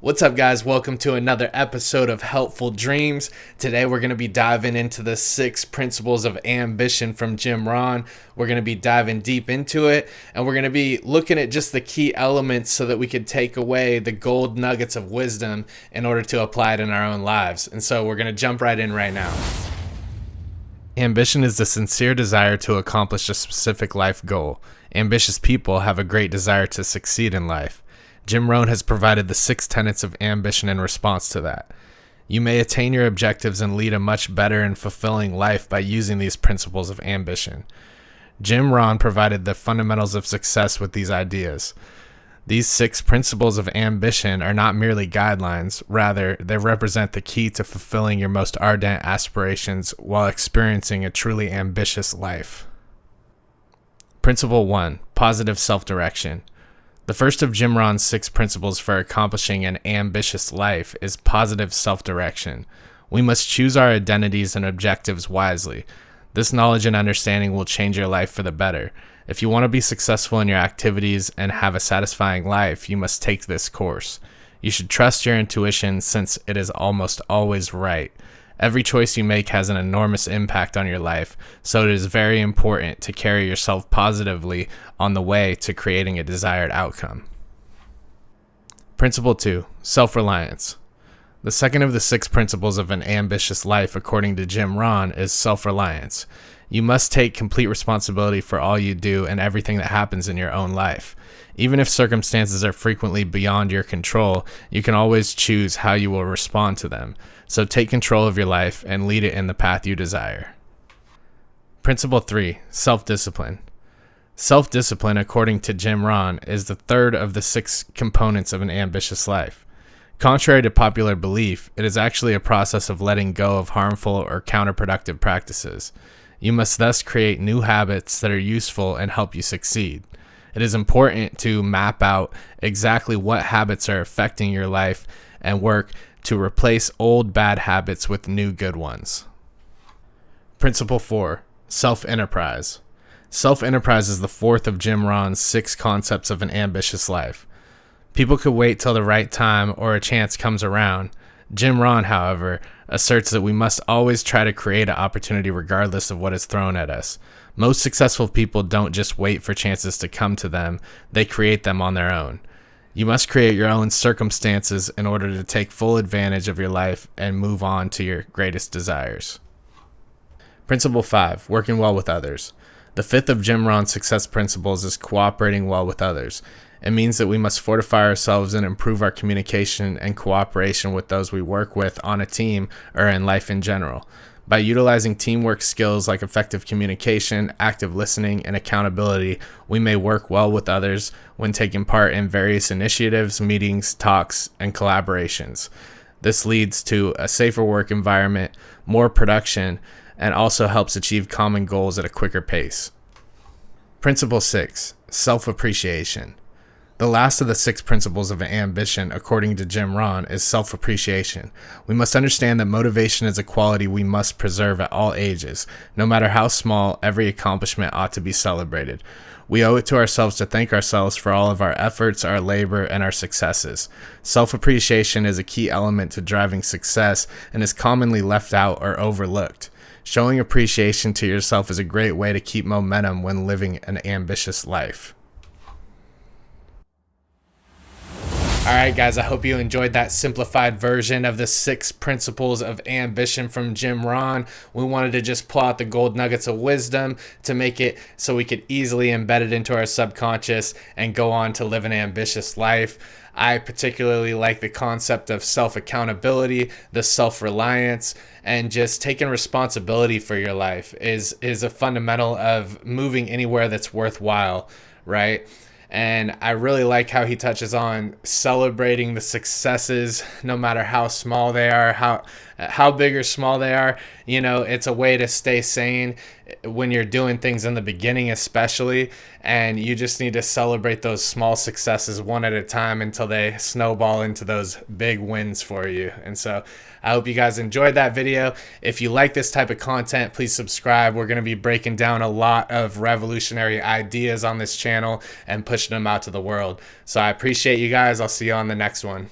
What's up, guys? Welcome to another episode of Helpful Dreams. Today we're going to be diving into the 6 principles of ambition from Jim Rohn. We're going to be diving deep into it, and we're going to be looking at just the key elements so that we could take away the gold nuggets of wisdom in order to apply it in our own lives. And so we're going to jump right in right now. Ambition is the sincere desire to accomplish a specific life goal. Ambitious people have a great desire to succeed in life. Jim Rohn has provided the 6 tenets of ambition in response to that. You may attain your objectives and lead a much better and fulfilling life by using these principles of ambition. Jim Rohn provided the fundamentals of success with these ideas. These 6 principles of ambition are not merely guidelines, rather, they represent the key to fulfilling your most ardent aspirations while experiencing a truly ambitious life. Principle 1. Positive self-direction. The first of Jim Rohn's 6 principles for accomplishing an ambitious life is positive self-direction. We must choose our identities and objectives wisely. This knowledge and understanding will change your life for the better. If you want to be successful in your activities and have a satisfying life, you must take this course. You should trust your intuition since it is almost always right. Every choice you make has an enormous impact on your life, so it is very important to carry yourself positively on the way to creating a desired outcome. Principle 2. Self-reliance. The second of the 6 principles of an ambitious life, according to Jim Rohn, is self-reliance. You must take complete responsibility for all you do and everything that happens in your own life. Even if circumstances are frequently beyond your control, you can always choose how you will respond to them. So take control of your life and lead it in the path you desire. Principle 3. Self-discipline. Self-discipline, according to Jim Rohn, is the third of the 6 components of an ambitious life. Contrary to popular belief, it is actually a process of letting go of harmful or counterproductive practices. You must thus create new habits that are useful and help you succeed. It is important to map out exactly what habits are affecting your life and work to replace old bad habits with new good ones. Principle 4. Self-enterprise. Self-enterprise is the fourth of Jim Rohn's 6 concepts of an ambitious life. People could wait till the right time or a chance comes around. Jim Rohn, however, asserts that we must always try to create an opportunity regardless of what is thrown at us. Most successful people don't just wait for chances to come to them, they create them on their own. You must create your own circumstances in order to take full advantage of your life and move on to your greatest desires. Principle 5. Working well with others. The 5th of Jim Rohn's success principles is cooperating well with others. It means that we must fortify ourselves and improve our communication and cooperation with those we work with on a team or in life in general. By utilizing teamwork skills like effective communication, active listening, and accountability, we may work well with others when taking part in various initiatives, meetings, talks, and collaborations. This leads to a safer work environment, more production, and also helps achieve common goals at a quicker pace. Principle 6. Self-appreciation. The last of the 6 principles of ambition, according to Jim Rohn, is self-appreciation. We must understand that motivation is a quality we must preserve at all ages. No matter how small, every accomplishment ought to be celebrated. We owe it to ourselves to thank ourselves for all of our efforts, our labor, and our successes. Self-appreciation is a key element to driving success and is commonly left out or overlooked. Showing appreciation to yourself is a great way to keep momentum when living an ambitious life. Alright guys, I hope you enjoyed that simplified version of the 6 principles of ambition from Jim Rohn. We wanted to just pull out the gold nuggets of wisdom to make it so we could easily embed it into our subconscious and go on to live an ambitious life. I particularly like the concept of self-accountability, the self-reliance, and just taking responsibility for your life is a fundamental of moving anywhere that's worthwhile, right? And I really like how he touches on celebrating the successes, no matter how small they are, how big or small they are. You know, it's a way to stay sane when you're doing things in the beginning, especially. And you just need to celebrate those small successes one at a time until they snowball into those big wins for you. And so I hope you guys enjoyed that video. If you like this type of content, please subscribe. We're going to be breaking down a lot of revolutionary ideas on this channel and pushing them out to the world. So I appreciate you guys. I'll see you on the next one.